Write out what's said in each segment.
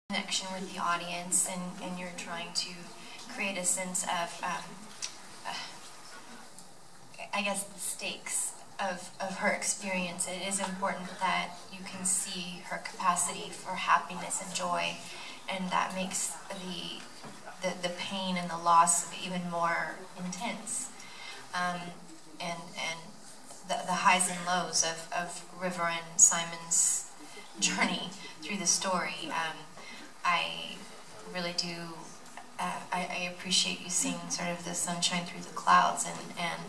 connection with the audience, and you're trying to create a sense of, I guess, the stakes of her experience. It is important that you can see her capacity for happiness and joy, and that makes the pain and the loss even more intense. And the highs and lows of River and Simon's journey through the story. I really do. I appreciate you seeing sort of the sunshine through the clouds, and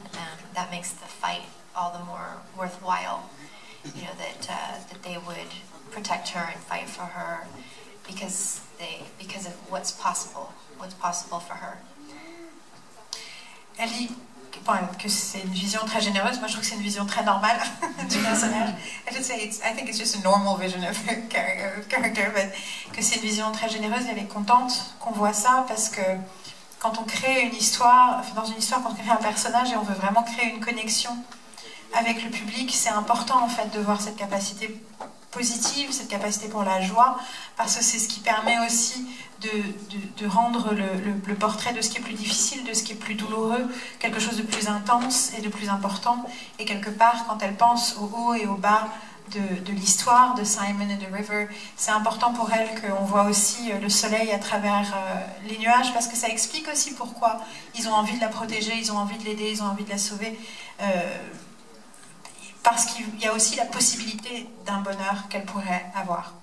that makes the fight all the more worthwhile. You know, that they would protect her and fight for her because of what's possible for her. Elle dit que c'est une vision très généreuse. Moi, je trouve que c'est une vision très normale du personnage. I think it's just a normal vision of character, but que c'est une vision très généreuse. Elle est contente qu'on voit ça parce que quand on crée une histoire, dans une histoire, quand on crée un personnage et on veut vraiment créer une connexion avec le public, c'est important en fait de voir cette capacité positive, cette capacité pour la joie, parce que c'est ce qui permet aussi de rendre le portrait de ce qui est plus difficile, de ce qui est plus douloureux, quelque chose de plus intense et de plus important. Et quelque part, quand elle pense au haut et au bas de l'histoire de Simon et de River, c'est important pour elle qu'on voit aussi le soleil à travers les nuages, parce que ça explique aussi pourquoi ils ont envie de la protéger, ils ont envie de l'aider, ils ont envie de la sauver. Parce qu'il y a aussi la possibilité d'un bonheur qu'elle pourrait avoir.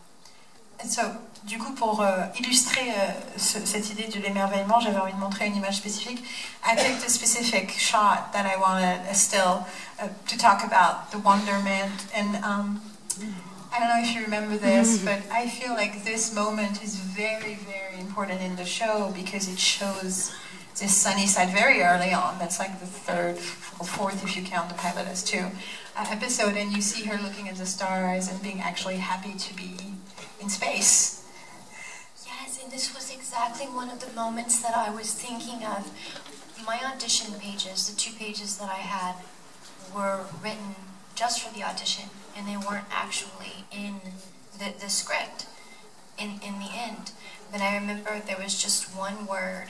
Du coup, pour illustrer cette idée de l'émerveillement, j'avais envie de montrer une image spécifique. I picked a specific shot that I wanted, a still, to talk about the wonderment. And I don't know if you remember this, but I feel like this moment is very, very important in the show because it shows this sunny side very early on. That's like the third or fourth, if you count the pilot as two, episode, and you see her looking at the stars and being actually happy to be in space. Yes, and this was exactly one of the moments that I was thinking of. My audition pages, the 2 pages that I had, were written just for the audition, and they weren't actually in the script in the end. But I remember there was just one word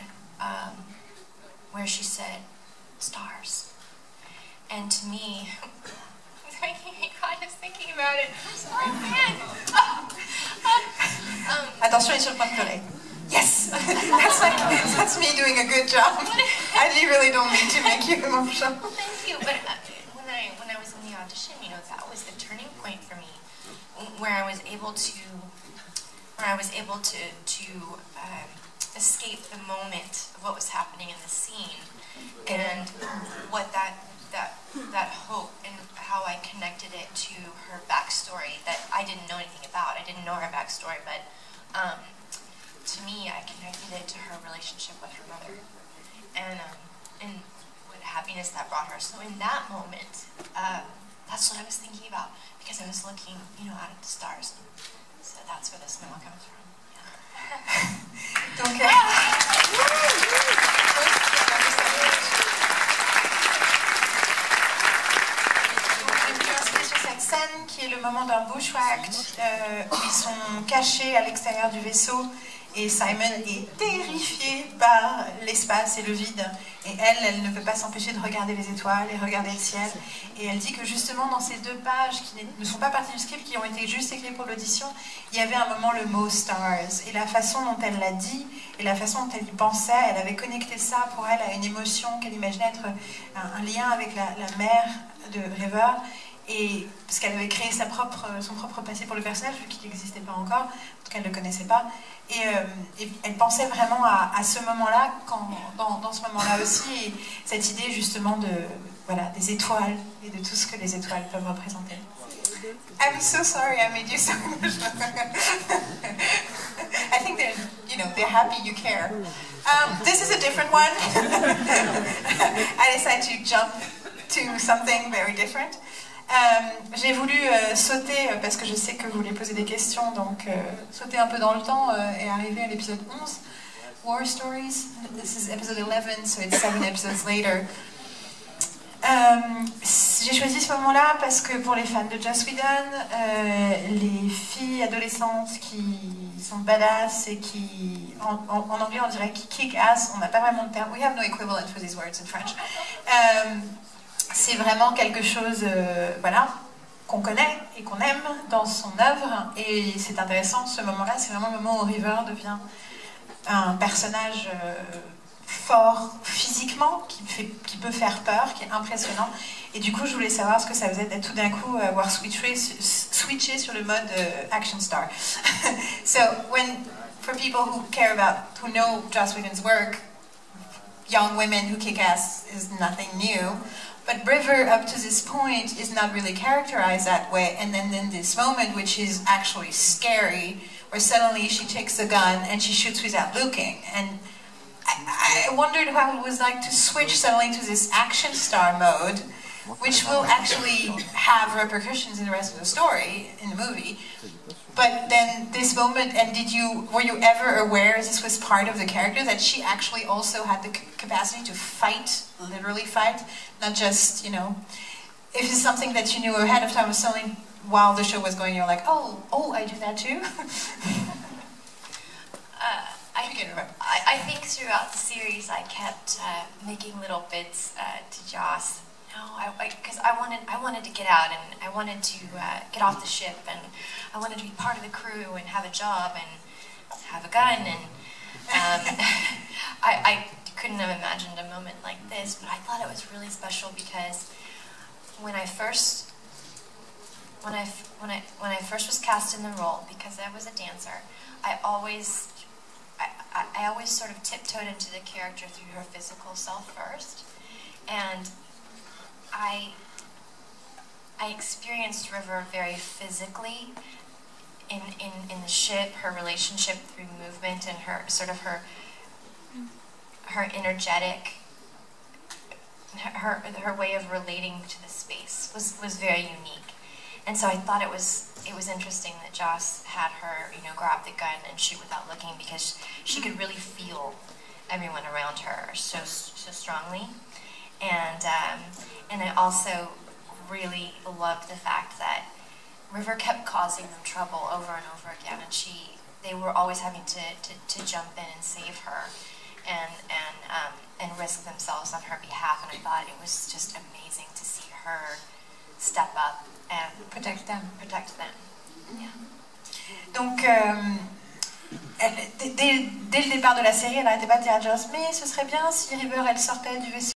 where she said, stars. And to me, it's making me cry just thinking about it. Oh man! Attention, il est sur le point de pleurer. Yes! That's me doing a good job. I really don't mean to make you emotional. Well, thank you. But when I was in the audition, you know, that was the turning point for me, where I was able to escape the moment of what was happening in the scene, and what that hope and how I connected it to her backstory that I didn't know anything about. I didn't know her backstory, but to me, I connected it to her relationship with her mother, and what happiness that brought her. So in that moment, that's what I was thinking about, because I was looking, you know, out at the stars. So that's where the smell comes from. Donc, sur cette scène qui est le moment d'un bushwhack où ils sont cachés à l'extérieur du vaisseau et Simon est terrifié par l'espace et le vide, et elle ne peut pas s'empêcher de regarder les étoiles et regarder le ciel, et elle dit que justement dans ces 2 pages qui ne sont pas partie du script, qui ont été juste écrites pour l'audition, il y avait un moment le mot stars, et la façon dont elle l'a dit et la façon dont elle y pensait, elle avait connecté ça pour elle à une émotion qu'elle imaginait être un lien avec la mère de River, et parce qu'elle avait créé son propre passé pour le personnage vu qu'il n'existait pas encore, en tout cas elle ne le connaissait pas. Et elle pensait vraiment à ce moment-là, dans ce moment-là aussi, et cette idée justement des étoiles et de tout ce que les étoiles peuvent représenter. I'm so sorry I made you so emotional. I think they're happy you care. This is a different one. I decided to jump to something very different. J'ai voulu sauter, parce que je sais que vous voulez poser des questions, donc sauter un peu dans le temps et arriver à l'épisode 11, War Stories. This is episode 11, so it's 7 episodes later. J'ai choisi ce moment-là parce que pour les fans de Joss Whedon, les filles adolescentes qui sont badass et qui, en anglais on dirait qui kick ass, on n'a pas vraiment de terme, we have no equivalent for these words in French. C'est vraiment quelque chose, voilà, qu'on connaît et qu'on aime dans son œuvre, et c'est intéressant, ce moment-là, c'est vraiment le moment où River devient un personnage fort physiquement, qui peut faire peur, qui est impressionnant. Et du coup, je voulais savoir ce que ça faisait d'être tout d'un coup avoir switché sur le mode action star. So, for people who care about, who know Joss Whedon's work, young women who kick ass is nothing new. But River, up to this point, is not really characterized that way. And then in this moment, which is actually scary, where suddenly she takes a gun and she shoots without looking. And I wondered how it was like to switch suddenly to this action star mode, which will actually have repercussions in the rest of the story, in the movie. But then this moment, and were you ever aware this was part of the character, that she actually also had the capacity to fight, literally fight, not just, you know, if it's something that you knew ahead of time, was suddenly while the show was going, you're like, oh, I do that too? I think throughout the series I kept making little bids to Joss. Because I wanted to get out, and I wanted to get off the ship, and I wanted to be part of the crew and have a job and have a gun, and I couldn't have imagined a moment like this, but I thought it was really special because when I first was cast in the role, because I was a dancer, I always sort of tiptoed into the character through her physical self first, and I experienced River very physically in the ship, her relationship through movement, and her sort of her energetic, her way of relating to the space was very unique. And so I thought it was interesting that Joss had her, you know, grab the gun and shoot without looking, because she could really feel everyone around her so strongly. And I also really loved the fact that River kept causing them trouble over and over again, and they were always having to jump in and save her, and risk themselves on her behalf. And I thought it was just amazing to see her step up and protect them. Yeah. Donc, dès le départ de la série, elle n'arrêtait pas de dire à Joss, mais ce serait bien si River, elle sortait du vaisseau.